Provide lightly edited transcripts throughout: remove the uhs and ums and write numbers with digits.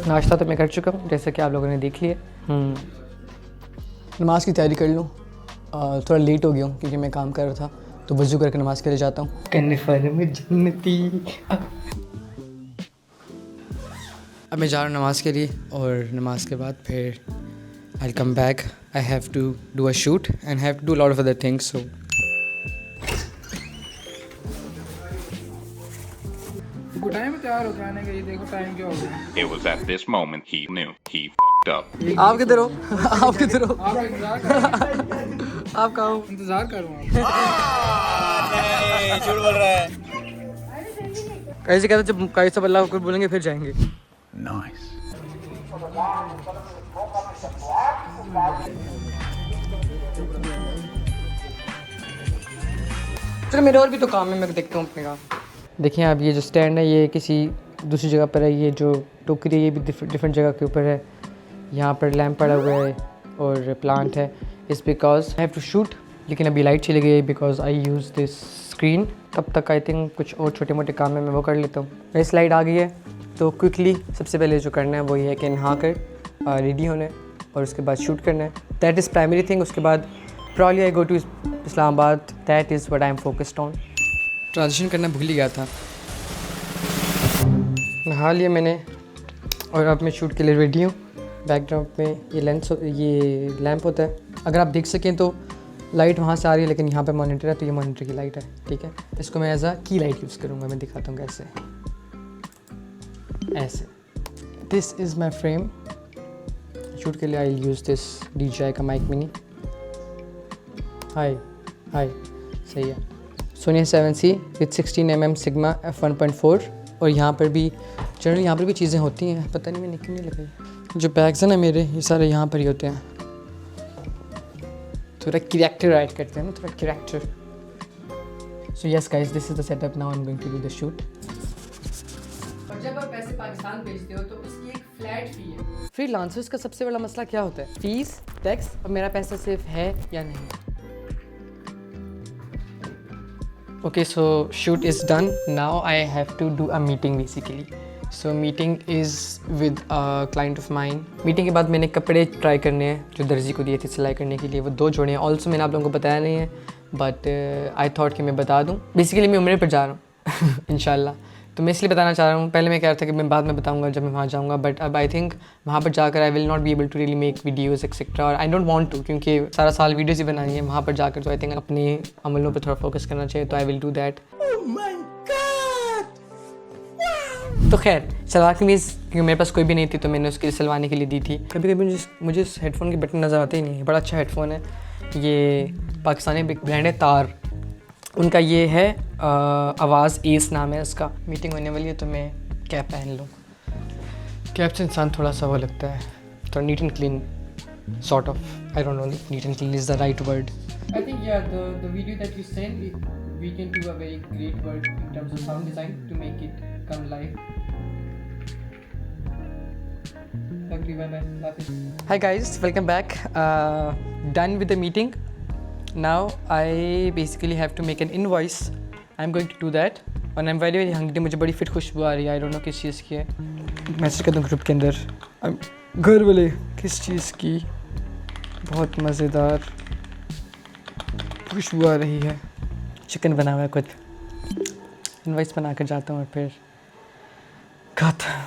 नाश्ता तो मैं कर चुका हूँ जैसे कि आप लोगों ने देख लिया। नमाज़ की तैयारी कर लूँ, थोड़ा लेट हो गया हूँ क्योंकि मैं काम कर रहा था, तो वज़ू करके नमाज़ के लिए जाता हूँ। अब मैं जा रहा हूँ नमाज़ के लिए और नमाज़ के बाद फिर I come back. I have to do a shoot and have to do lot of other things. So time तैयार हो जाने के लिए, देखो टाइम क्या हो गया। It was at this moment he knew he f***ed up. आप किधर हो? आप किधर हो? आप इंतजार कर, आप कहाँ हो? इंतजार करूँ झूठ बोल रहा है। ऐसे कहते जब काई सब अल्लाह को बोलेंगे फिर जाएंगे। Nice. चलो मेरे और भी तो काम है, मैं देखता हूँ अपने काम। देखिए आप ये जो स्टैंड है ये किसी दूसरी जगह पर है, ये जो टोकरी है ये भी डिफरेंट जगह के ऊपर है। यहाँ पर लैंप पड़ा हुआ है और प्लांट है। It's because I have to shoot, लेकिन अभी लाइट चली गई है because I use this screen. तब तक आई थिंक कुछ और छोटे मोटे काम है मैं वो कर लेता हूँ। मेरी स्लाइड आ गई है तो क्विकली सबसे पहले जो करना है वो ये है कि नहा कर रेडी होना है और उसके बाद शूट करना है। That is primary thing. उसके बाद probably I go to Islamabad, that is what I am focused on. Transition करना भूल ही गया था। नहा लिया मैंने और अब मैं शूट के लिए रेडी हूँ। बैकग्राउंड में ये लैंप होता है, अगर आप देख सकें तो लाइट वहाँ से आ रही है, लेकिन यहाँ पे मॉनिटर है तो ये मॉनिटर की लाइट है, ठीक है। इसको मैं एज अ की लाइट यूज़ करूँगा। मैं दिखाता हूँ कैसे। ऐसे this is my frame. Shoot के लिए आई यूज़ दिस DJI का माइक मिनी। हाय सही है। Sony A7C with 16mm sigma f1.4। और यहाँ पर भी जनरली यहाँ पर भी चीज़ें होती हैं, पता नहीं मैंने क्यों नहीं लगाई। जो बैग्स हैं ना मेरे, ये सारे यहाँ पर ही होते हैं। थोड़ा कैरेक्टर राइट करते हैं ना, थोड़ा character. So yes guys, this is the setup. Now I am going to do the shoot. और जब आप पैसे पाकिस्तान भेजते हो तो उसकी एक फ्लैट फी है। फ्रीलांसर्स का सबसे बड़ा मसला क्या होता है? फीस, टैक्स और मेरा पैसा सेफ है या नहीं। Okay, so shoot is done. Now I have to do a meeting basically. So meeting is with a client of mine. Meeting के बाद मैंने कपड़े ट्राई करने हैं जो दर्जी को दिए थे सिलाई करने के लिए, वो 2 जोड़े हैं। ऑल्सो मैंने आप लोगों को बताया नहीं है, बट आई थॉट कि मैं बता दूँ। बेसिकली मैं उम्र पर जा रहा हूँ इंशाल्लाह, तो मैं इसलिए बताना चाह रहा हूँ। पहले मैं कह रहा था कि मैं बाद में बताऊँगा जब मैं वहाँ जाऊँगा, बट अब आई थिंक वहाँ पर जाकर I will not be able to really make videos etcetera, और आई डोंट वांट टू, क्योंकि सारा साल वीडियोज़ ही बनानी है वहाँ पर जाकर। तो आई थिंक अपने अमलों पर थोड़ा फोकस करना चाहिए, तो आई विल डू दैट। तो खैर सलवार कमीज़ क्योंकि मेरे पास कोई भी नहीं थी तो मैंने उसके लिए सिलवाने के लिए दी थी। कभी कभी मुझे इस हेडफोन के बटन नज़र आते ही नहीं है। बड़ा अच्छा हेडफोन है, ये पाकिस्तानी ब्रांड है तार, उनका ये है आवाज़ एस नाम है इसका। मीटिंग होने वाली है तो मैं कैप पहन लूँ। कैप से इंसान थोड़ा सा वो लगता है, थोड़ा neat and clean sort of. I don't know neat and clean is the right word. I think yeah, the video that you sent, we can do a very great work in terms of sound design to make it come live. Thank you, bye. Hi guys, welcome back. Done with the meeting. Now I basically have to make an invoice. I'm going to do that. And I'm very hungry. मुझे बड़ी fit खुशबू आ रही है। I don't know किस चीज़ की है। Message कर दूँ group के अंदर। घर वाले किस चीज़ की? बहुत मज़ेदार खुशबू आ रही है। चिकन बना हुआ है खुद। इनवाइस बना कर जाता हूँ और फिर खाता हूँ।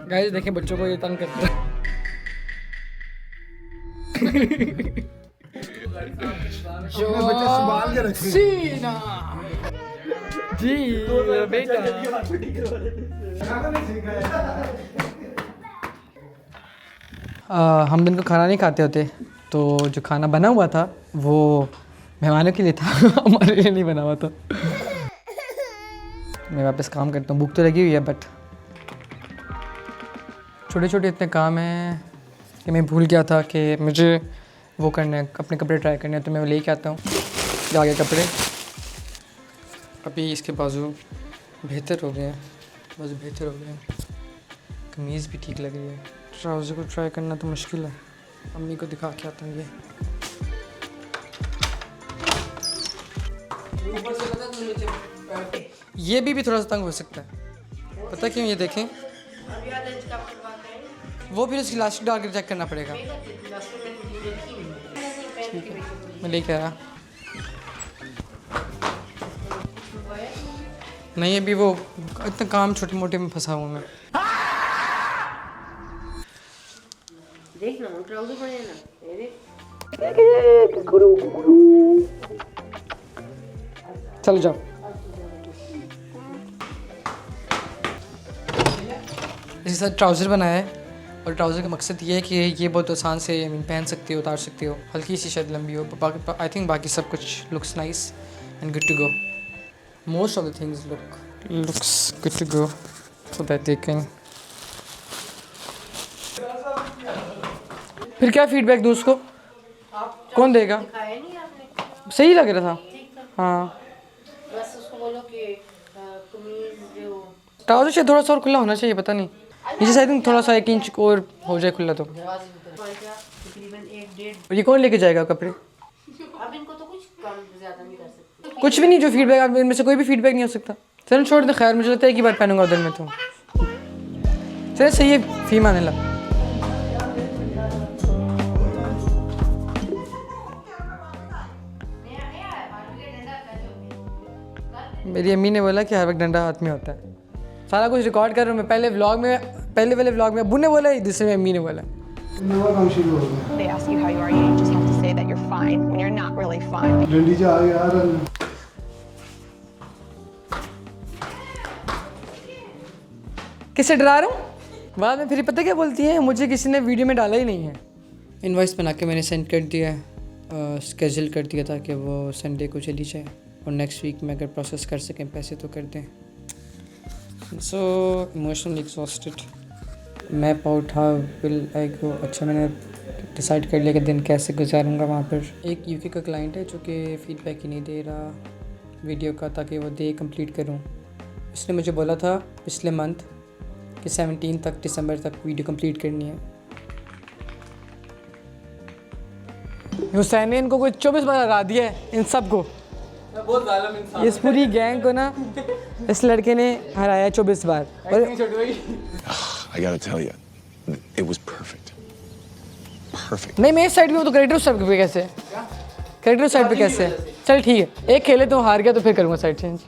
गाइस देखें बच्चों को ये तंग करते हैं। सीना जी बेटा हम दिन को खाना नहीं खाते होते, तो जो खाना बना हुआ था वो मेहमानों के लिए था हमारे लिए नहीं बना हुआ था। मैं वापस काम करता हूँ, भूख तो लगी हुई है बट छोटे छोटे इतने काम हैं कि मैं भूल गया था कि मुझे वो करना है, अपने कपड़े ट्राई करने हैं, तो मैं वो लेके आता हूँ। ये आ गए कपड़े। अभी इसके बाजू बेहतर हो गए हैं, बाजू बेहतर हो गए हैं, कमीज़ भी ठीक लग रही है। ट्राउज़र को ट्राई करना तो मुश्किल है, अम्मी को दिखा के आता हूँ। ये भी थोड़ा सा तंग हो सकता है, पता क्यों? ये देखें, वो फिर उसकी इलास्टिक डाल कर चेक करना पड़ेगा। मैं लेके आया नहीं, अभी वो इतना काम छोटे मोटे में फंसा हूँ मैं। देखना ट्राउजर पड़े ना, चलो जाओ। इसी साथ ट्राउज़र बनाया है, और ट्राउज़र का मकसद ये है कि ये बहुत आसान से पहन सकती हो, उतार सकती हो, हल्की सी शायद लंबी हो। आई थिंक बाकी सब कुछ looks nice and good to go. Most of the things looks good to go, so that they can. फिर क्या फीडबैक दूँ उसको? कौन देगा? दिखाया नहीं आपने, सही लग रहा था। हाँ, बस उसको बोलो कि कमीज जो ट्राउज़र शायद थोड़ा सा और खुला होना चाहिए, पता नहीं, नीचे शायद थोड़ा सा 1 इंच और हो जाए खुला तो। तकरीबन 1-1.5। ये कौन लेके जाएगा कपड़े? अब इनको तो कुछ कम ज़्यादा नहीं कर सकते। कुछ भी नहीं, जो फीडबैक आप इनमें से कोई भी फीडबैक नहीं हो सकता। चलो छोड़ दे, खैर मुझे लगता है एक ही बार पहनूंगा उधर में तो। चलो सही है, फीम आने लगा। मेरी अम्मी ने बोला कि हर वक्त डंडा हाथ में होता है। सारा कुछ रिकॉर्ड कर रहा हूँ मैं, पहले वाले व्लॉग में अब्बू ने बोला, दूसरे में अम्मी ने बोला। They ask you how you are, you just have to say that you're fine when you're not really fine. किससे डरा रहा हूँ? बाद में फिर पता क्या बोलती है, मुझे किसी ने वीडियो में डाला ही नहीं है। इनवॉइस बना के मैंने सेंड कर दिया है, स्केड्यूल कर दिया था कि वो संडे को चली जाए, और नेक्स्ट वीक में अगर प्रोसेस कर सकें पैसे तो कर दें। So emotionally exhausted. Map out how will I go. अच्छा, मैंने डिसाइड कर लिया कि दिन कैसे गुजारूंगा वहाँ पर। एक यूके का क्लाइंट है जो कि फ़ीडबैक ही नहीं दे रहा वीडियो का, ताकि वो डे कंप्लीट करूँ। उसने मुझे बोला था पिछले मंथ कि 17 तक दिसंबर तक वीडियो कंप्लीट करनी है। हुसैन ने इनको कोई 24 बार हरा दिया है, इन सब को, इस पूरी गैंग को ना इस लड़के ने हराया 24 बार। I gotta tell you, it was perfect. Perfect. नहीं, मैं इस साइड पे हूँ तो करेक्टर उस साइड पे कैसे? करेक्टर उस साइड पे कैसे? चल ठीक है, एक खेले तो हार गया तो फिर करूँगा साइड चेंज।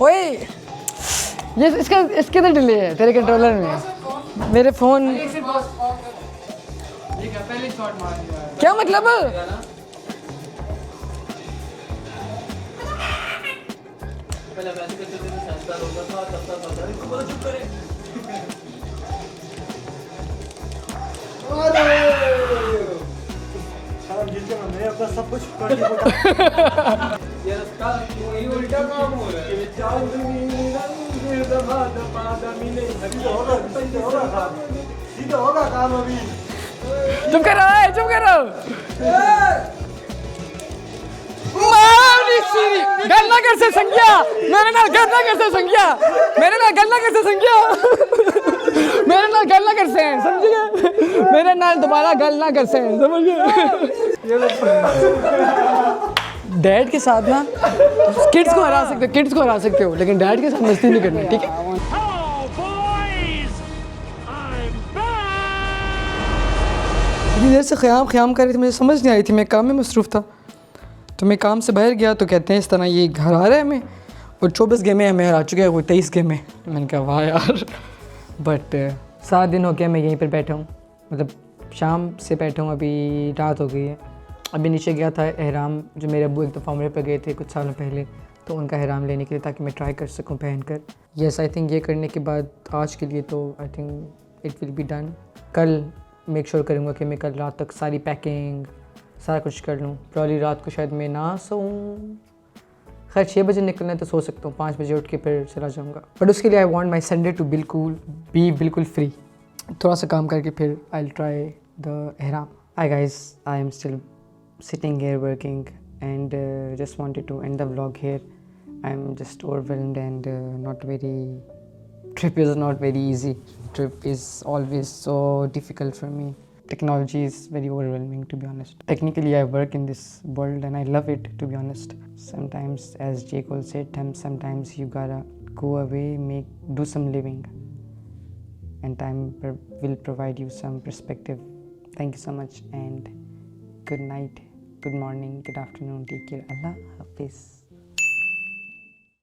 ओए, ये इसके तो डिले है तेरे कंट्रोलर में। मेरे फ़ोन क्या मतलब? सब कुछ उल्टा काम हो रहा है। चुप कर रहा है, चुप कर रहा हूँ। गल ना कर से संज्ञा, मेरे नाल गल ना कर से संज्ञा, मेरे नाल गल ना कर से संज्ञा, मेरे नाल गल ना कर से, समझ गए? मेरे नाल दोबारा गल ना कर से, समझ गए? डैड के साथ ना किड्स को हरा सकते हो, लेकिन डैड के साथ मस्ती नहीं करनी, ठीक है? इतनी देर से ख़याम कर रही थी, मुझे समझ नहीं आ रही थी, मैं काम में मसरूफ़ था। तो मैं काम से बाहर गया तो कहते हैं इस तरह ये घर आ रहा है हमें, और 24 गेमें हमें हरा चुके हैं, कोई 23 गेमें। मैंने कहा वाह यार। बट 7 दिन हो गया मैं यहीं पर बैठा हूँ, मतलब शाम से बैठा हूँ, अभी रात हो गई है। अभी नीचे गया था एहराम, जो मेरे अब्बू एक दफ़ा उम्रे पर गए थे कुछ सालों पहले, तो उनका एहराम लेने के लिए, ताकि मैं ट्राई कर सकूँ पहन कर। यस, आई थिंक ये करने के बाद आज के लिए तो I think it will be done. कल मेक श्योर करूँगा कि मैं कल रात तक सारी पैकिंग, सारा कुछ कर लूँ। प्रॉब्ली रात को शायद मैं ना सोऊं। खैर 6 बजे निकलना है तो सो सकता हूँ, 5 बजे उठ के फिर चला जाऊँगा। बट उसके लिए I want my Sunday to बिल्कुल फ्री। थोड़ा सा काम करके फिर आई विल ट्राई द एहराम। Hi guys, I am still sitting here working and just wanted to end the vlog here. I'm just overwhelmed and trip is not very easy. Trip is always so difficult for me. Technology is very overwhelming, to be honest. Technically I work in this world and I love it, to be honest. Sometimes, as J. Cole said, sometimes you gotta go away, do some living, and time will provide you some perspective. Thank you so much and good night, good morning, good afternoon, take care. Allah Hafiz.